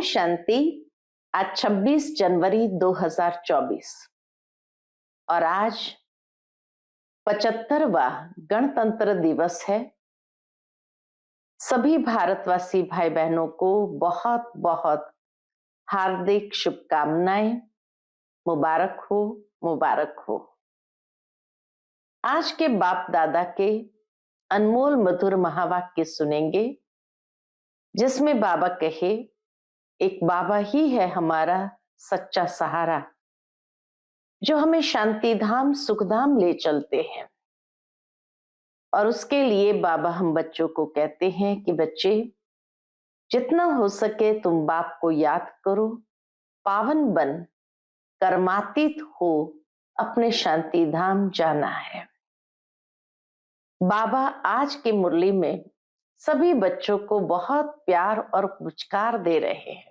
शांति। आज 26 जनवरी 2024 और आज 75वां गणतंत्र दिवस है। सभी भारतवासी भाई बहनों को बहुत बहुत हार्दिक शुभकामनाएं। मुबारक हो, मुबारक हो। आज के बाप दादा के अनमोल मधुर महावाक्य सुनेंगे, जिसमें बाबा कहे, एक बाबा ही है हमारा सच्चा सहारा, जो हमें शांति धाम सुख धाम ले चलते हैं। और उसके लिए बाबा हम बच्चों को कहते हैं कि बच्चे, जितना हो सके तुम बाप को याद करो, पावन बन कर्मातीत हो, अपने शांति धाम जाना है। बाबा आज की मुरली में सभी बच्चों को बहुत प्यार और पुचकार दे रहे हैं।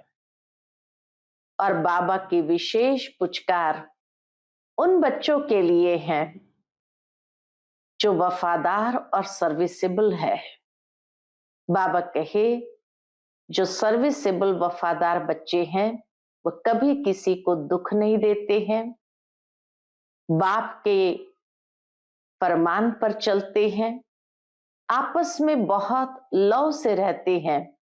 और बाबा की विशेष पुचकार उन बच्चों के लिए है जो वफादार और सर्विसेबल है। बाबा कहे, जो सर्विसेबल वफादार बच्चे हैं वो कभी किसी को दुख नहीं देते हैं, बाप के फरमान पर चलते हैं, आपस में बहुत लव से रहते हैं,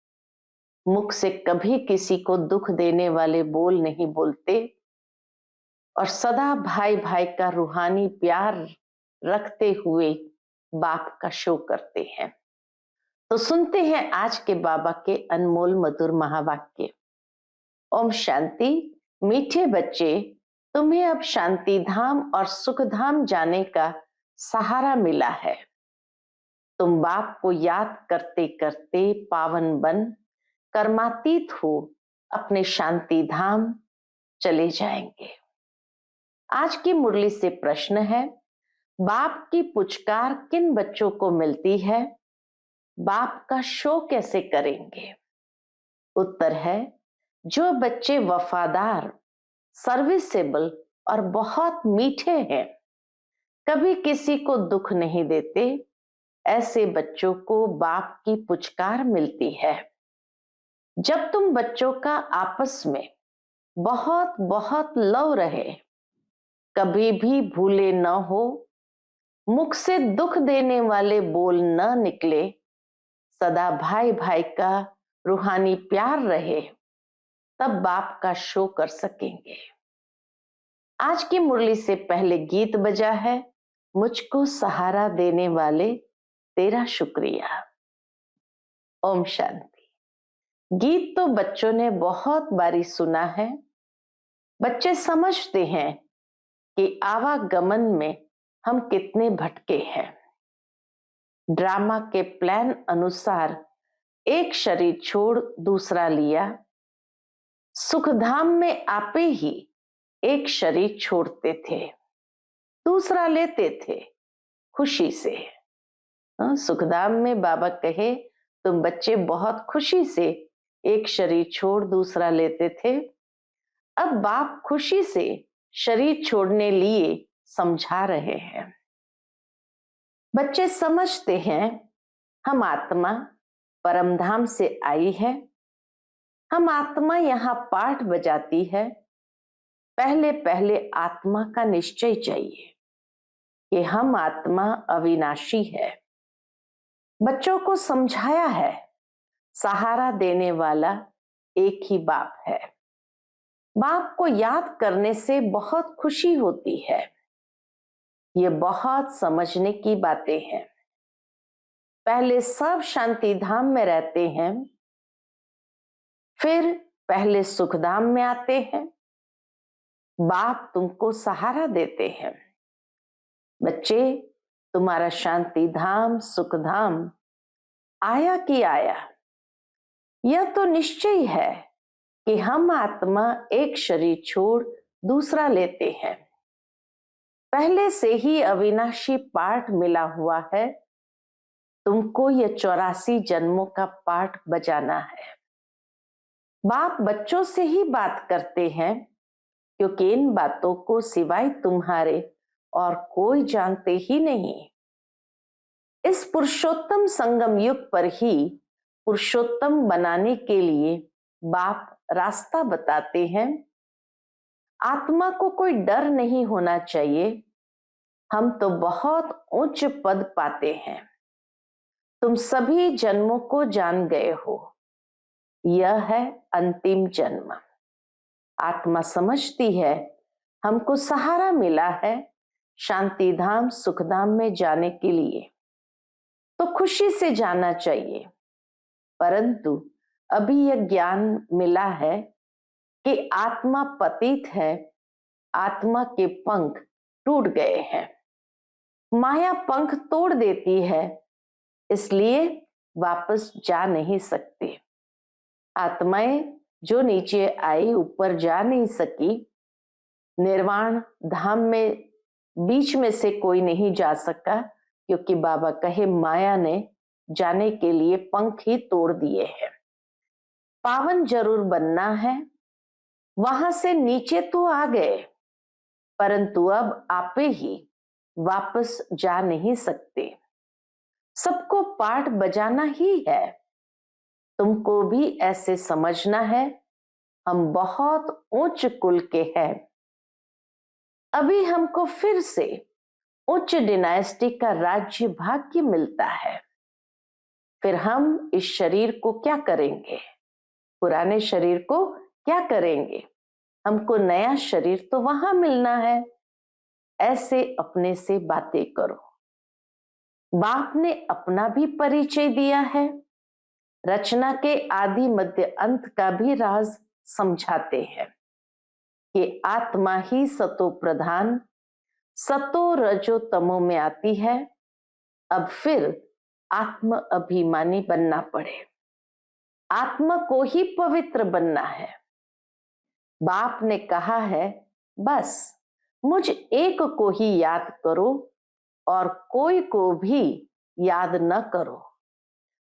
मुख से कभी किसी को दुख देने वाले बोल नहीं बोलते और सदा भाई भाई का रूहानी प्यार रखते हुए बाप का शो करते हैं। तो सुनते हैं आज के बाबा के अनमोल मधुर महावाक्य। ओम शांति। मीठे बच्चे, तुम्हें अब शांति धाम और सुख धाम जाने का सहारा मिला है। तुम बाप को याद करते करते पावन बन कर्मातीत हो, अपने शांति धाम चले जाएंगे। आज की मुरली से प्रश्न है, बाप की पुचकार किन बच्चों को मिलती है, बाप का शो कैसे करेंगे? उत्तर है, जो बच्चे वफादार, सर्विसेबल और बहुत मीठे हैं, कभी किसी को दुख नहीं देते, ऐसे बच्चों को बाप की पुचकार मिलती है। जब तुम बच्चों का आपस में बहुत बहुत लव रहे, कभी भी भूले न हो, मुख से दुख देने वाले बोल न निकले, सदा भाई भाई का रूहानी प्यार रहे, तब बाप का शो कर सकेंगे। आज की मुरली से पहले गीत बजा है, मुझको सहारा देने वाले तेरा शुक्रिया। ओम शांति। गीत तो बच्चों ने बहुत बारी सुना है। बच्चे समझते हैं कि आवागमन में हम कितने भटके हैं। ड्रामा के प्लान अनुसार एक शरीर छोड़ दूसरा लिया, सुखधाम में आपे ही एक शरीर छोड़ते थे, दूसरा लेते थे खुशी से। सुखधाम में बाबा कहे, तुम बच्चे बहुत खुशी से एक शरीर छोड़ दूसरा लेते थे, अब बाप खुशी से शरीर छोड़ने लिए समझा रहे हैं। बच्चे समझते हैं, हम आत्मा परमधाम से आई है, हम आत्मा यहाँ पाठ बजाती है। पहले पहले आत्मा का निश्चय चाहिए कि हम आत्मा अविनाशी है। बच्चों को समझाया है, सहारा देने वाला एक ही बाप है। बाप को याद करने से बहुत खुशी होती है। ये बहुत समझने की बातें हैं। पहले सब शांति धाम में रहते हैं, फिर पहले सुख धाम में आते हैं, बाप तुमको सहारा देते हैं। बच्चे, तुम्हारा शांति धाम सुख धाम आया कि आया, यह तो निश्चय है कि हम आत्मा एक शरीर छोड़ दूसरा लेते हैं। पहले से ही अविनाशी पाठ मिला हुआ है, तुमको यह 84 जन्मों का पाठ बजाना है। बाप बच्चों से ही बात करते हैं, क्योंकि इन बातों को सिवाय तुम्हारे और कोई जानते ही नहीं। इस पुरुषोत्तम संगम युग पर ही पुरुषोत्तम बनाने के लिए बाप रास्ता बताते हैं। आत्मा को कोई डर नहीं होना चाहिए, हम तो बहुत उच्च पद पाते हैं। तुम सभी जन्मों को जान गए हो, यह है अंतिम जन्म। आत्मा समझती है हमको सहारा मिला है शांति धाम सुखधाम में जाने के लिए, तो खुशी से जाना चाहिए। परंतु अभी यह ज्ञान मिला है कि आत्मा पतित है, आत्मा के पंख टूट गए हैं। माया पंख तोड़ देती है, इसलिए वापस जा नहीं सकती। आत्माएं जो नीचे आई ऊपर जा नहीं सकी, निर्वाण धाम में बीच में से कोई नहीं जा सका, क्योंकि बाबा कहे माया ने जाने के लिए पंख ही तोड़ दिए हैं। पावन जरूर बनना है, वहां से नीचे तो आ गए, परंतु अब आपे ही वापस जा नहीं सकते। सबको पाठ बजाना ही है, तुमको भी ऐसे समझना है। हम बहुत उच्च कुल के हैं, अभी हमको फिर से उच्च डिनाइस्टी का राज्य भाग्य मिलता है। फिर हम इस शरीर को क्या करेंगे, पुराने शरीर को क्या करेंगे? हमको नया शरीर तो वहां मिलना है। ऐसे अपने से बातें करो। बाप ने अपना भी परिचय दिया है, रचना के आदि मध्य अंत का भी राज समझाते हैं कि आत्मा ही सतो प्रधान सतो रजो तमो में आती है। अब फिर आत्म अभिमानी बनना पड़े, आत्मा को ही पवित्र बनना है। बाप ने कहा है बस मुझ एक को ही याद करो और कोई को भी याद न करो।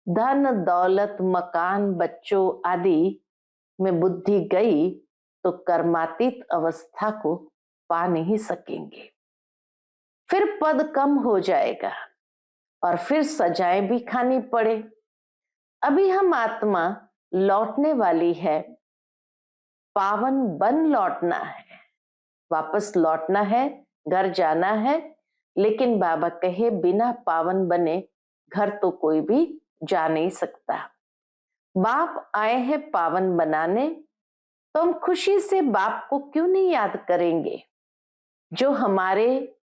धन दौलत मकान बच्चों आदि में बुद्धि गई तो कर्मातीत अवस्था को पा नहीं सकेंगे। फिर पद कम हो जाएगा और फिर सजाएं भी खानी पड़े। अभी हम आत्मा लौटने वाली है, पावन बन लौटना है, वापस लौटना है, घर जाना है। लेकिन बाबा कहे बिना पावन बने घर तो कोई भी जा नहीं सकता। बाप आए हैं पावन बनाने, तो हम खुशी से बाप को क्यों नहीं याद करेंगे, जो हमारे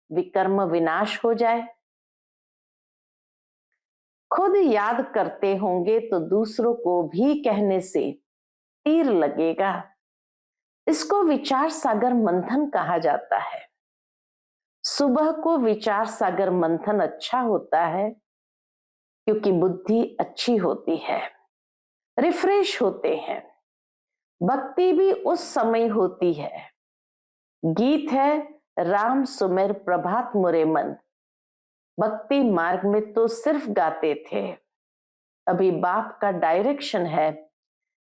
विकर्म विनाश हो जाए। खुद याद करते होंगे तो दूसरों को भी कहने से तीर लगेगा। इसको विचार सागर मंथन कहा जाता है। सुबह को विचार सागर मंथन अच्छा होता है, क्योंकि बुद्धि अच्छी होती है, रिफ्रेश होते हैं। भक्ति भी उस समय होती है। गीत है राम सुमेर प्रभात मुरे मन, भक्ति मार्ग में तो सिर्फ गाते थे। अभी बाप का डायरेक्शन है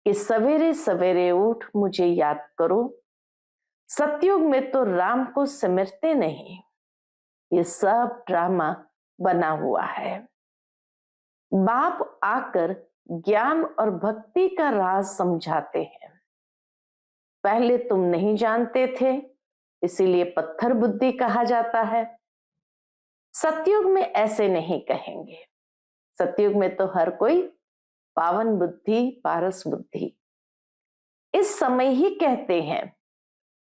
कि सवेरे सवेरे उठ मुझे याद करो। सतयुग में तो राम को सिमरते नहीं, ये सब ड्रामा बना हुआ है। बाप आकर ज्ञान और भक्ति का राज समझाते हैं। पहले तुम नहीं जानते थे, इसीलिए पत्थर बुद्धि कहा जाता है। सतयुग में ऐसे नहीं कहेंगे। सतयुग में तो हर कोई पावन बुद्धि पारस बुद्धि। इस समय ही कहते हैं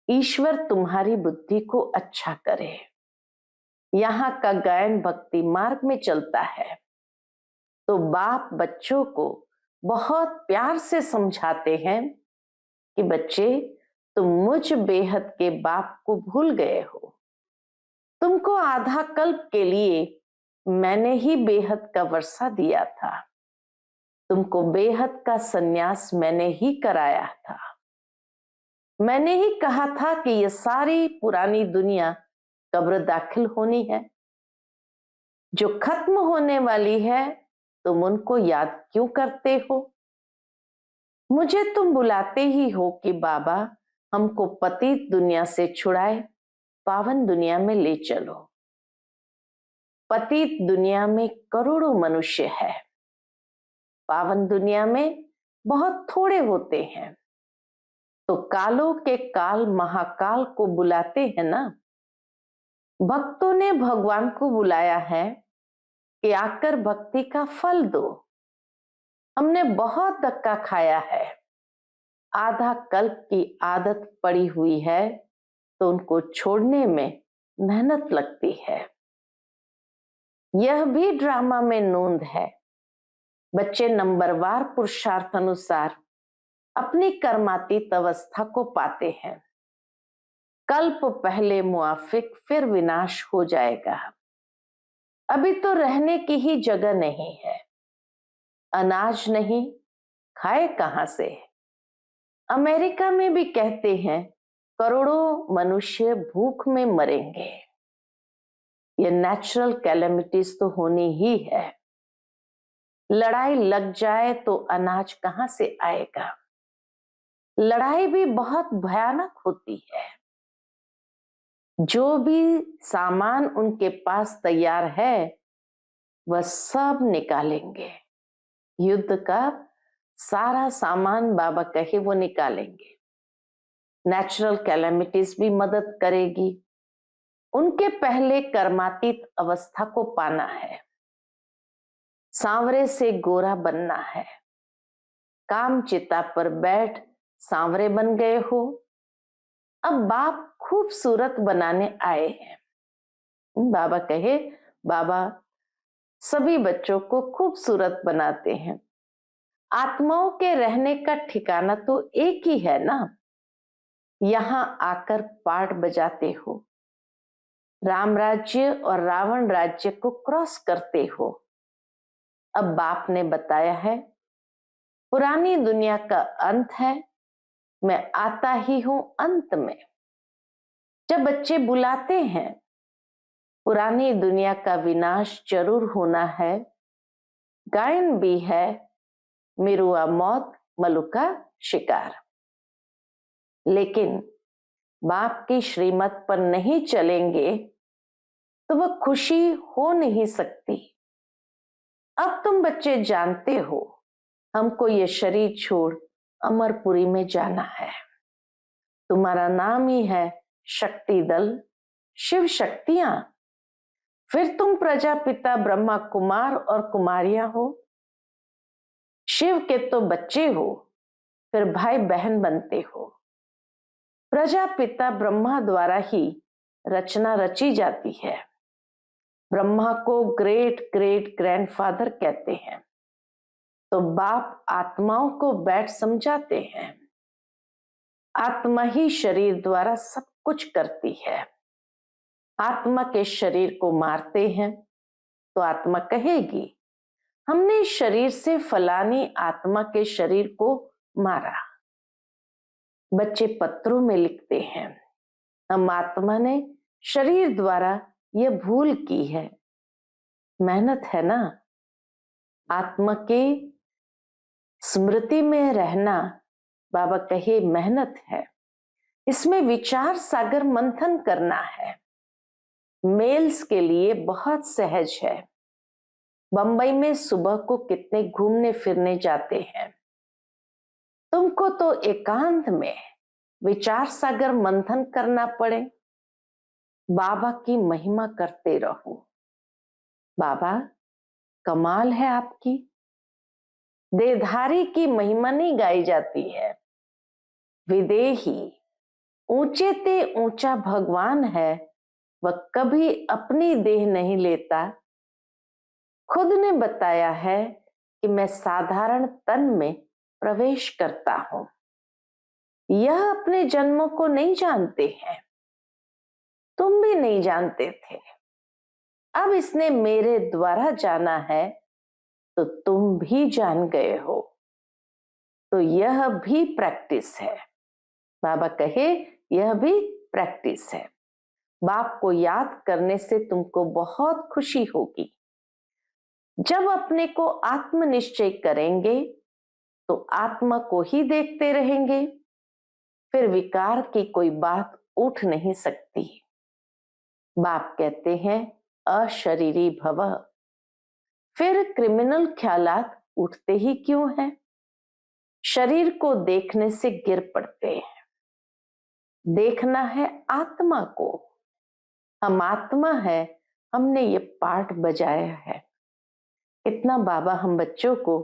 ईश्वर तुम्हारी बुद्धि को अच्छा करे। यहाँ का गायन भक्ति मार्ग में चलता है, तो बाप बच्चों को बहुत प्यार से समझाते हैं कि बच्चे तुम मुझ बेहद के बाप को भूल गए हो। तुमको आधा कल्प के लिए मैंने ही बेहद का वर्षा दिया था, तुमको बेहद का सन्यास मैंने ही कराया था। मैंने ही कहा था कि ये सारी पुरानी दुनिया कब्र दाखिल होनी है, जो खत्म होने वाली है तुम उनको याद क्यों करते हो। मुझे तुम बुलाते ही हो कि बाबा हमको पतित दुनिया से छुड़ाए, पावन दुनिया में ले चलो। पतित दुनिया में करोड़ों मनुष्य है, पावन दुनिया में बहुत थोड़े होते हैं, तो कालों के काल महाकाल को बुलाते हैं ना। भक्तों ने भगवान को बुलाया है कि आकर भक्ति का फल दो। हमने बहुत धक्का खाया है, आधा कल्प की आदत पड़ी हुई है, तो उनको छोड़ने में मेहनत लगती है। यह भी ड्रामा में नोंद है। बच्चे नंबरवार पुरुषार्थ अनुसार अपनी कर्मातीत अवस्था को पाते हैं। कल्प पहले मुआफिक फिर विनाश हो जाएगा। अभी तो रहने की ही जगह नहीं है, अनाज नहीं, खाए कहां से। अमेरिका में भी कहते हैं करोड़ों मनुष्य भूख में मरेंगे। ये नेचुरल कैलेमिटीज तो होनी ही है। लड़ाई लग जाए तो अनाज कहां से आएगा। लड़ाई भी बहुत भयानक होती है। जो भी सामान उनके पास तैयार है वह सब निकालेंगे। युद्ध का सारा सामान बाबा कहे वो निकालेंगे। नेचुरल कैलेमिटीज भी मदद करेगी। उनके पहले कर्मातीत अवस्था को पाना है, सांवरे से गोरा बनना है। काम चिता पर बैठ सांवरे बन गए हो, अब बाप खूबसूरत बनाने आए हैं। बाबा कहे बाबा सभी बच्चों को खूबसूरत बनाते हैं। आत्माओं के रहने का ठिकाना तो एक ही है ना। यहां आकर पाठ बजाते हो, राम राज्य और रावण राज्य को क्रॉस करते हो। अब बाप ने बताया है पुरानी दुनिया का अंत है, मैं आता ही हूं अंत में। जब बच्चे बुलाते हैं पुरानी दुनिया का विनाश जरूर होना है, गायन भी है मिरुआ मौत मलुका शिकार। लेकिन बाप की श्रीमत पर नहीं चलेंगे तो वह खुशी हो नहीं सकती। अब तुम बच्चे जानते हो हमको ये शरीर छोड़ अमरपुरी में जाना है। तुम्हारा नाम ही है शक्ति दल, शिव शक्तियां। फिर तुम प्रजापिता ब्रह्मा कुमार और कुमारियां हो। शिव के तो बच्चे हो, फिर भाई बहन बनते हो। प्रजापिता ब्रह्मा द्वारा ही रचना रची जाती है। ब्रह्मा को ग्रेट ग्रेट ग्रैंडफादर कहते हैं, तो बाप आत्माओं को बैठ समझाते हैं। आत्मा ही शरीर द्वारा सब कुछ करती है। आत्मा के शरीर को मारते हैं तो आत्मा कहेगी हमने शरीर से फलानी आत्मा के शरीर को मारा। बच्चे पत्रों में लिखते हैं हम आत्मा ने शरीर द्वारा यह भूल की है। मेहनत है ना। आत्मा के स्मृति में रहना बाबा कहे मेहनत है। इसमें विचार सागर मंथन करना है। मेल्स के लिए बहुत सहज है। बंबई में सुबह को कितने घूमने फिरने जाते हैं। तुमको तो एकांत में विचार सागर मंथन करना पड़े। बाबा की महिमा करते रहो। बाबा कमाल है आपकी। देहधारी की महिमा नहीं गाई जाती है। विदेही ऊंचे ते ऊंचा भगवान है, वह कभी अपनी देह नहीं लेता। खुद ने बताया है कि मैं साधारण तन में प्रवेश करता हूं। यह अपने जन्मों को नहीं जानते हैं, तुम भी नहीं जानते थे। अब इसने मेरे द्वारा जाना है तो तुम भी जान गए हो। तो यह भी प्रैक्टिस है। बाबा कहे यह भी प्रैक्टिस है। बाप को याद करने से तुमको बहुत खुशी होगी। जब अपने को आत्मनिश्चय करेंगे तो आत्मा को ही देखते रहेंगे, फिर विकार की कोई बात उठ नहीं सकती। बाप कहते हैं अशरीरी भव। फिर क्रिमिनल ख्यालात उठते ही क्यों हैं। शरीर को देखने से गिर पड़ते हैं। देखना है आत्मा को। हम आत्मा है, हमने ये पाठ बजाया है। इतना बाबा हम बच्चों को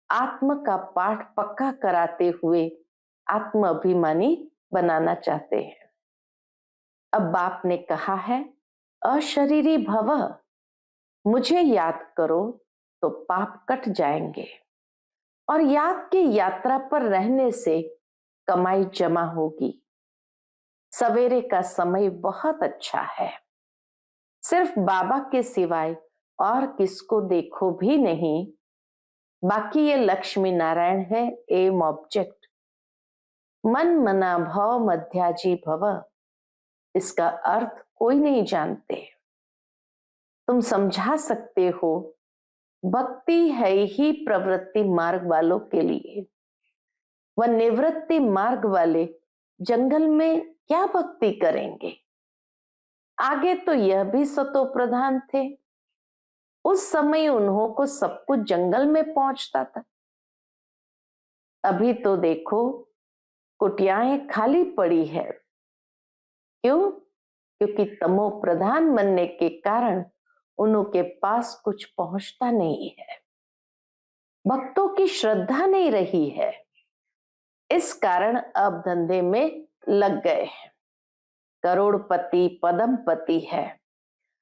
आत्मा का पाठ पक्का कराते हुए आत्म अभिमानी बनाना चाहते हैं। अब बाप ने कहा है, अशरीरी भव, मुझे याद करो तो पाप कट जाएंगे, और याद की यात्रा पर रहने से कमाई जमा होगी। सवेरे का समय बहुत अच्छा है। सिर्फ बाबा के सिवाय और किसको देखो भी नहीं, बाकी ये लक्ष्मी नारायण है, एम ऑब्जेक्ट। मन मना भव मध्याजी भव, इसका अर्थ कोई नहीं जानते। तुम समझा सकते हो, भक्ति है ही प्रवृत्ति मार्ग वालों के लिए। वह निवृत्ति मार्ग वाले जंगल में क्या भक्ति करेंगे? आगे तो यह भी सतो प्रधान थे। उस समय उन्हों को सब कुछ जंगल में पहुंचता था। अभी तो देखो कुटियाएं खाली पड़ी है। क्यों? क्योंकि तमो प्रधान बनने के कारण उनके पास कुछ पहुंचता नहीं है। भक्तों की श्रद्धा नहीं रही है, इस कारण अब धंधे में लग गए हैं। करोड़पति पदमपति है।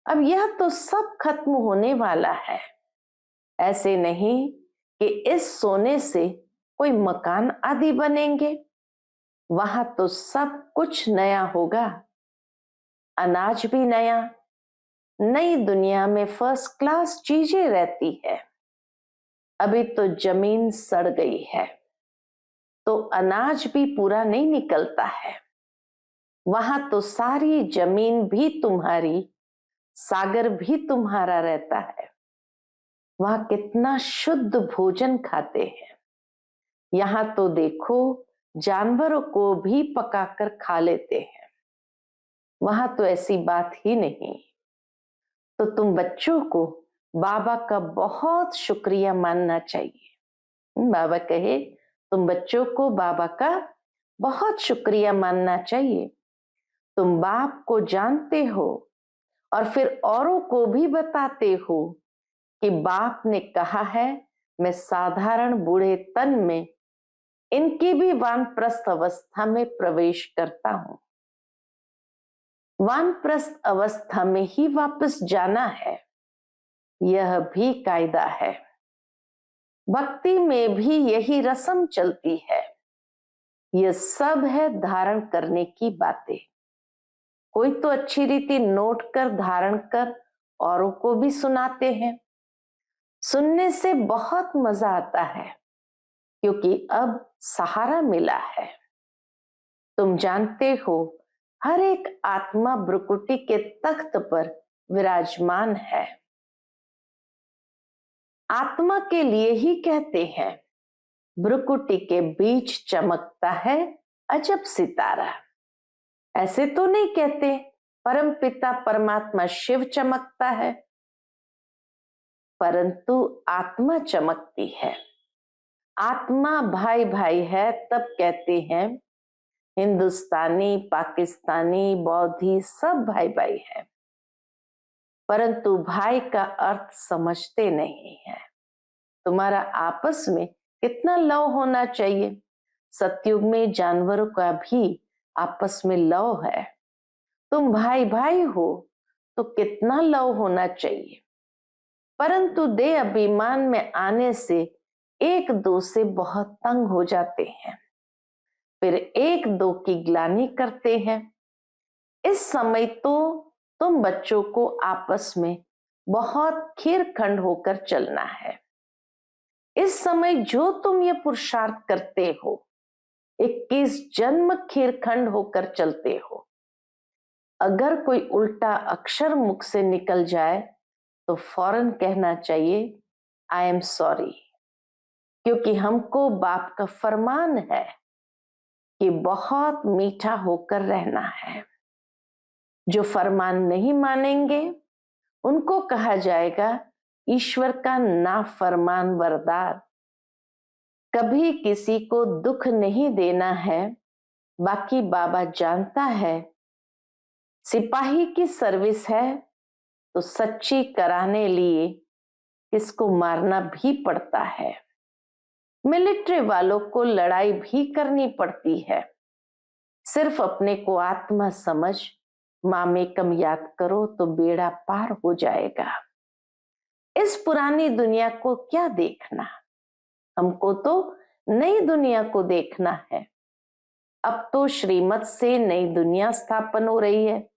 अब यह तो सब खत्म होने वाला है। ऐसे नहीं कि इस सोने से कोई मकान आदि बनेंगे। वहां तो सब कुछ नया होगा, अनाज भी नया। नई दुनिया में फर्स्ट क्लास चीजें रहती है। अभी तो जमीन सड़ गई है तो अनाज भी पूरा नहीं निकलता है। वहां तो सारी जमीन भी तुम्हारी, सागर भी तुम्हारा रहता है। वहां कितना शुद्ध भोजन खाते हैं। यहाँ तो देखो जानवरों को भी पकाकर खा लेते हैं। वहां तो ऐसी बात ही नहीं। तो तुम बच्चों को बाबा का बहुत शुक्रिया मानना चाहिए। बाबा कहे तुम बच्चों को बाबा का बहुत शुक्रिया मानना चाहिए। तुम बाप को जानते हो और फिर औरों को भी बताते हो कि बाप ने कहा है, मैं साधारण बूढ़े तन में इनकी भी वानप्रस्थ अवस्था में प्रवेश करता हूं। वानप्रस्थ अवस्था में ही वापस जाना है, यह भी कायदा है। भक्ति में भी यही रस्म चलती है। यह सब है धारण करने की बातें। कोई तो अच्छी रीति नोट कर धारण कर औरों को भी सुनाते हैं। सुनने से बहुत मजा आता है, क्योंकि अब सहारा मिला है। तुम जानते हो हर एक आत्मा भ्रुकुटी के तख्त पर विराजमान है। आत्मा के लिए ही कहते हैं, भ्रुकुटी के बीच चमकता है अजब सितारा। ऐसे तो नहीं कहते परम पिता परमात्मा शिव चमकता है, परंतु आत्मा चमकती है। आत्मा भाई भाई है, तब कहते हैं हिंदुस्तानी, पाकिस्तानी, बौद्धि सब भाई भाई है, परंतु भाई का अर्थ समझते नहीं है। तुम्हारा आपस में कितना लव होना चाहिए। सतयुग में जानवरों का भी आपस में लव है। तुम भाई भाई हो तो कितना लव होना चाहिए, परंतु देह अभिमान में आने से एक दो से बहुत तंग हो जाते हैं, फिर एक दो की ग्लानि करते हैं। इस समय तो तुम बच्चों को आपस में बहुत खीरखंड होकर चलना है। इस समय जो तुम ये पुरुषार्थ करते हो, 21 जन्म खीरखंड होकर चलते हो। अगर कोई उल्टा अक्षर मुख से निकल जाए तो फौरन कहना चाहिए आई एम सॉरी, क्योंकि हमको बाप का फरमान है कि बहुत मीठा होकर रहना है। जो फरमान नहीं मानेंगे उनको कहा जाएगा ईश्वर का नाफरमान वरदार। कभी किसी को दुख नहीं देना है, बाकी बाबा जानता है सिपाही की सर्विस है तो सच्ची कराने लिए किसको मारना भी पड़ता है। मिलिट्री वालों को लड़ाई भी करनी पड़ती है। सिर्फ अपने को आत्मा समझ मामेकम याद करो तो बेड़ा पार हो जाएगा। इस पुरानी दुनिया को क्या देखना, हमको तो नई दुनिया को देखना है। अब तो श्रीमत से नई दुनिया स्थापन हो रही है।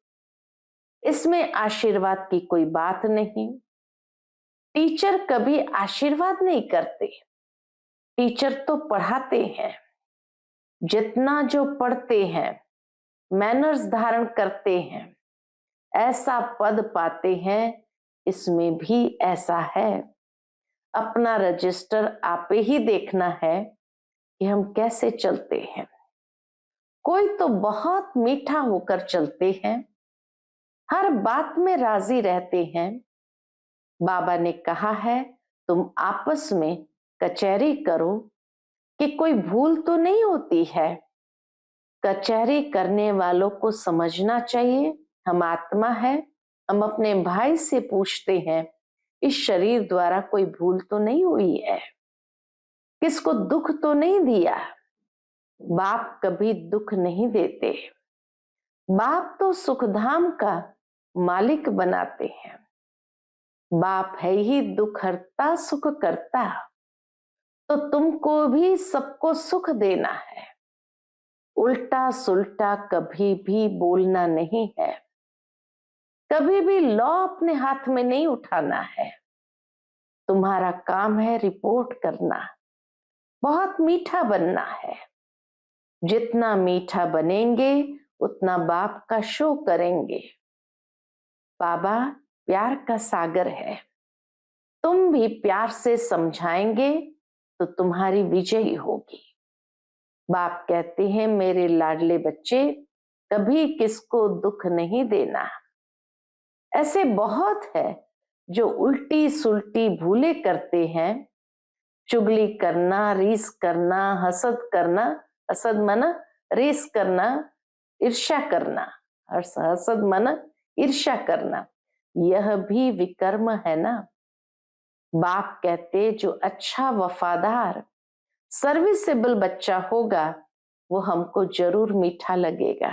इसमें आशीर्वाद की कोई बात नहीं। टीचर कभी आशीर्वाद नहीं करते, टीचर तो पढ़ाते हैं। जितना जो पढ़ते हैं, मैनर्स धारण करते हैं, ऐसा पद पाते हैं। इसमें भी ऐसा है। अपना रजिस्टर आप ही देखना है कि हम कैसे चलते हैं। कोई तो बहुत मीठा होकर चलते हैं, हर बात में राजी रहते हैं। बाबा ने कहा है तुम आपस में कचहरी करो कि कोई भूल तो नहीं होती है। कचहरी करने वालों को समझना चाहिए हम आत्मा है। हम अपने भाई से पूछते हैं इस शरीर द्वारा कोई भूल तो नहीं हुई है, किसको दुख तो नहीं दिया। बाप कभी दुख नहीं देते, बाप तो सुखधाम का मालिक बनाते हैं। बाप है ही दुख हरता सुख करता, तो तुमको भी सबको सुख देना है। उल्टा सुल्टा कभी भी बोलना नहीं है, कभी भी लॉ अपने हाथ में नहीं उठाना है। तुम्हारा काम है रिपोर्ट करना, बहुत मीठा बनना है। जितना मीठा बनेंगे उतना बाप का शो करेंगे। बाबा प्यार का सागर है, तुम भी प्यार से समझाएंगे तो तुम्हारी विजयी होगी। बाप कहते हैं मेरे लाडले बच्चे, कभी किसको दुख नहीं देना। ऐसे बहुत है जो उल्टी सुल्टी भूले करते हैं। चुगली करना, रीस करना, हसद करना, हसद माना रीस करना, ईर्ष्या करना, हसद माना ईर्ष्या करना, यह भी विकर्म है ना। बाप कहते जो अच्छा वफादार सर्विसेबल बच्चा होगा वो हमको जरूर मीठा लगेगा।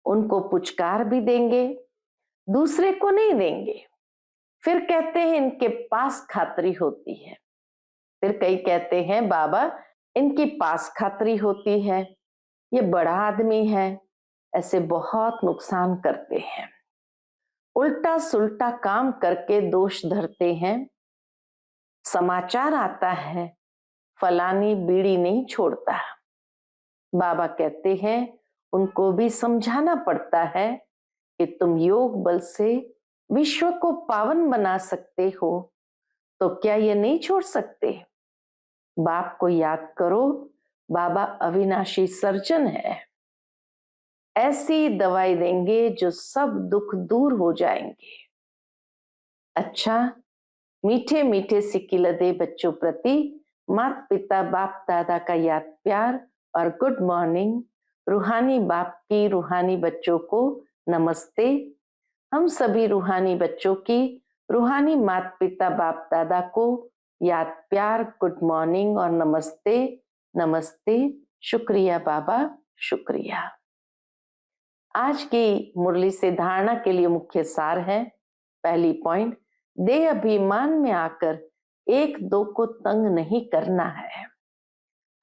उनको पुचकार भी देंगे, दूसरे को नहीं देंगे। फिर कहते हैं इनके पास खातरी होती है। फिर कई कहते हैं बाबा इनकी पास खातरी होती है, ये बड़ा आदमी है। ऐसे बहुत नुकसान करते हैं, उल्टा सुल्टा काम करके दोष धरते हैं। समाचार आता है फलानी बीड़ी नहीं छोड़ता। बाबा कहते हैं उनको भी समझाना पड़ता है कि तुम योग बल से विश्व को पावन बना सकते हो, तो क्या ये नहीं छोड़ सकते। बाप को याद करो, बाबा अविनाशी सर्जन है। ऐसी दवाई देंगे जो सब दुख दूर हो जाएंगे। अच्छा, मीठे मीठे सिकिलदे बच्चों प्रति माता पिता बाप दादा का याद प्यार और गुड मॉर्निंग। रूहानी बाप की रूहानी बच्चों को नमस्ते। हम सभी रूहानी बच्चों की रूहानी माता पिता बाप दादा को याद प्यार, गुड मॉर्निंग और नमस्ते। नमस्ते, शुक्रिया बाबा, शुक्रिया। आज की मुरली से धारणा के लिए मुख्य सार है। पहली पॉइंट, देह अभिमान में आकर एक दो को तंग नहीं करना है,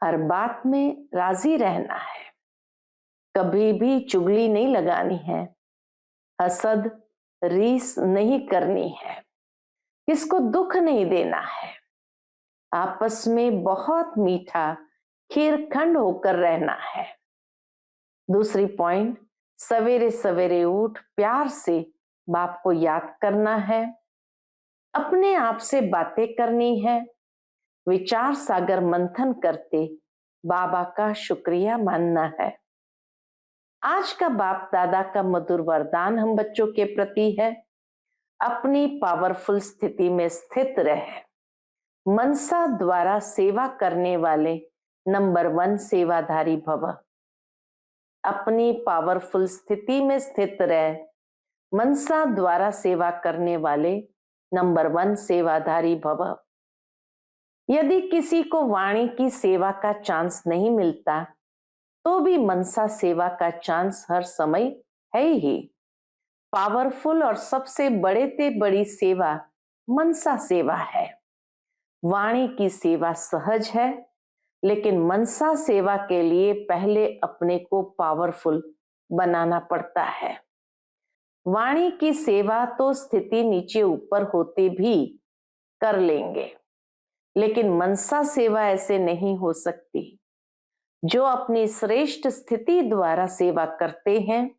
हर बात में राजी रहना है, कभी भी चुगली नहीं लगानी है, हसद रीस नहीं करनी है, किसको दुख नहीं देना है, आपस में बहुत मीठा खीरखंड होकर रहना है। दूसरी पॉइंट, सवेरे सवेरे उठ प्यार से बाप को याद करना है, अपने आप से बातें करनी है, विचार सागर मंथन करते बाबा का शुक्रिया मानना है। आज का बाप दादा का मधुर वरदान हम बच्चों के प्रति है, अपनी पावरफुल स्थिति में स्थित रहे, मनसा द्वारा सेवा करने वाले नंबर 1 सेवाधारी भव। अपनी पावरफुल स्थिति में स्थित रह मनसा द्वारा सेवा करने वाले नंबर 1 सेवाधारी भव। यदि किसी को वाणी की सेवा का चांस नहीं मिलता तो भी मनसा सेवा का चांस हर समय है ही। पावरफुल और सबसे बड़े से बड़ी सेवा मनसा सेवा है। वाणी की सेवा सहज है, लेकिन मनसा सेवा के लिए पहले अपने को पावरफुल बनाना पड़ता है। वाणी की सेवा तो स्थिति नीचे ऊपर होते भी कर लेंगे, लेकिन मनसा सेवा ऐसे नहीं हो सकती। जो अपनी श्रेष्ठ स्थिति द्वारा सेवा करते हैं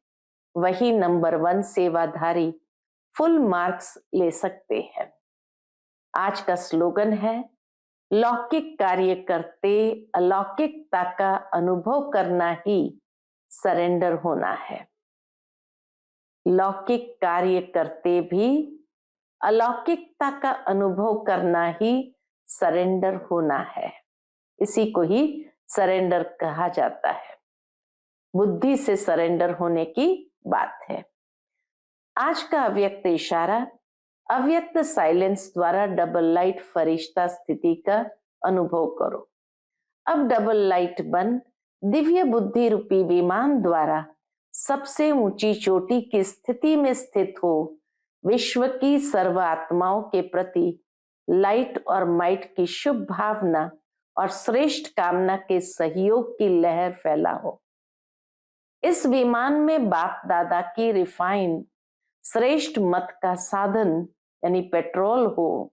वही नंबर 1 सेवाधारी फुल मार्क्स ले सकते हैं। आज का स्लोगन है, लौकिक कार्य करते अलौकिकता का अनुभव करना ही सरेंडर होना है। लौकिक कार्य करते भी अलौकिकता का अनुभव करना ही सरेंडर होना है। इसी को ही सरेंडर कहा जाता है। बुद्धि से सरेंडर होने की बात है। आज का अव्यक्त इशारा अव्यक्त साइलेंस द्वारा डबल लाइट फरिश्ता स्थिति का अनुभव करो। अब डबल लाइट बन दिव्य बुद्धि रूपी विमान द्वारा सबसे ऊंची चोटी की स्थिति में स्थित हो विश्व की सर्व आत्माओं के प्रति लाइट और माइट की शुभ भावना और श्रेष्ठ कामना के सहयोग की लहर फैला हो। इस विमान में बाप दादा की रिफाइन श्रेष्ठ मत का साधन यानी पेट्रोल हो।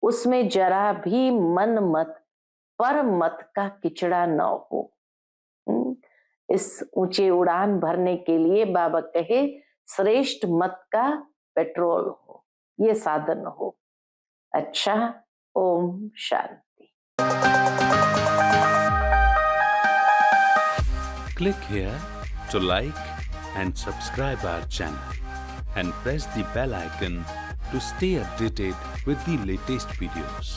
उसमें जरा भी मन मत पर मत का किचड़ा न हो। इस ऊंचे उड़ान भरने के लिए बाबा कहे श्रेष्ठ मत का पेट्रोल हो, ये साधन हो। अच्छा, Om Shanti. Click here to like and subscribe our channel and press the bell icon to stay updated with the latest videos.